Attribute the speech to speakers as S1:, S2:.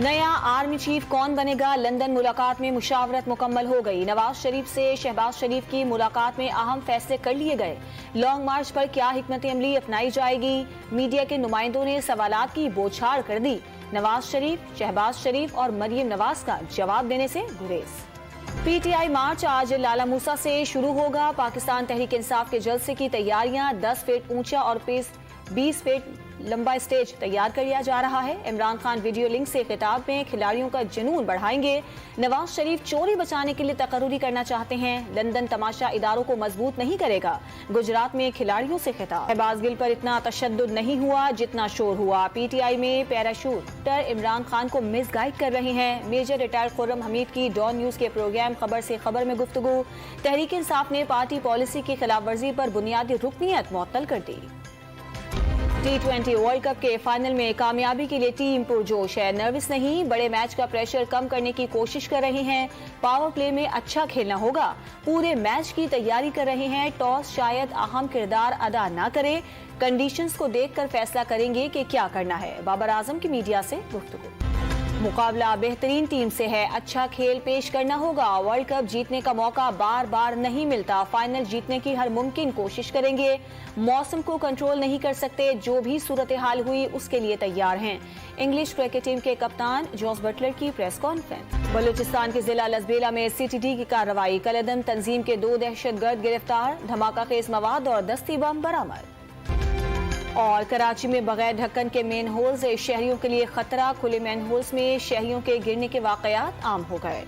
S1: नया army chief कौन बनेगा? लंदन मुलाकात में मुशावरत मुकम्मल हो गई। नवाज शरीफ से शहबाज शरीफ की मुलाकात में अहम फैसले कर लिए गए। लॉन्ग मार्च पर क्या हिकमत अमली अपनाई जाएगी? मीडिया के नुमाइंदों ने सवालात की बौछार कर दी। नवाज शरीफ, शहबाज शरीफ और मरियम नवाज का जवाब देने से गुरेज। पीटीआई मार्च आज लाला मूसा से शुरू होगा। पाकिस्तान तहरीक इंसाफ के जलसे की तैयारियां 10 फीट ऊंचा और 20 फीट लंबा स्टेज तैयार कर लिया जा रहा है। इमरान खान वीडियो लिंक से खिताब में खिलाड़ियों का जुनून बढ़ाएंगे। नवाज शरीफ चोरी बचाने के लिए तकर्रुरी करना चाहते हैं। लंदन तमाशा इदारों को मजबूत नहीं करेगा। गुजरात में खिलाड़ियों से खिताब। शहबाज गिल पर इतना तशद्दुद नहीं हुआ जितना शोर हुआ। पीटीआई में पैराशूटर इमरान खान को मिसगाइड कर रहे हैं। मेजर रिटायर्ड खुर्रम हमीद की डॉन न्यूज के प्रोग्राम खबर से खबर में गुफ्तगू। तहरीक इंसाफ ने पार्टी पॉलिसी की खिलाफ वर्जी पर बुनियादी रुकनियत मुअत्तल कर दी। T20 वर्ल्ड कप के फाइनल में कामयाबी के लिए टीम पुरजोश है। नर्वस नहीं, बड़े मैच का प्रेशर कम करने की कोशिश कर रहे हैं। पावर प्ले में अच्छा खेलना होगा। पूरे मैच की तैयारी कर रहे हैं। टॉस शायद अहम किरदार अदा ना करे। कंडीशंस को देखकर फैसला करेंगे कि क्या करना है। बाबर आजम की मीडिया से गुफ्तगू। मुकाबला बेहतरीन टीम से है। अच्छा खेल पेश करना होगा। वर्ल्ड कप जीतने का मौका बार बार नहीं मिलता। फाइनल जीतने की हर मुमकिन कोशिश करेंगे। मौसम को कंट्रोल नहीं कर सकते। जो भी सूरत हाल हुई उसके लिए तैयार हैं। इंग्लिश क्रिकेट टीम के कप्तान जॉस बटलर की प्रेस कॉन्फ्रेंस। बलूचिस्तान के जिला लसबेला में सीटीडी की कार्रवाई। कलदम तंजीम के 2 दहशतगर्द गिरफ्तार। धमाका खेज मवाद और दस्ती बम बरामद। और कराची में बगैर ढक्कन के मेन होल से शहरियों के लिए खतरा। खुले मेन होल्स में शहरियों के गिरने के वाकयात आम हो गए।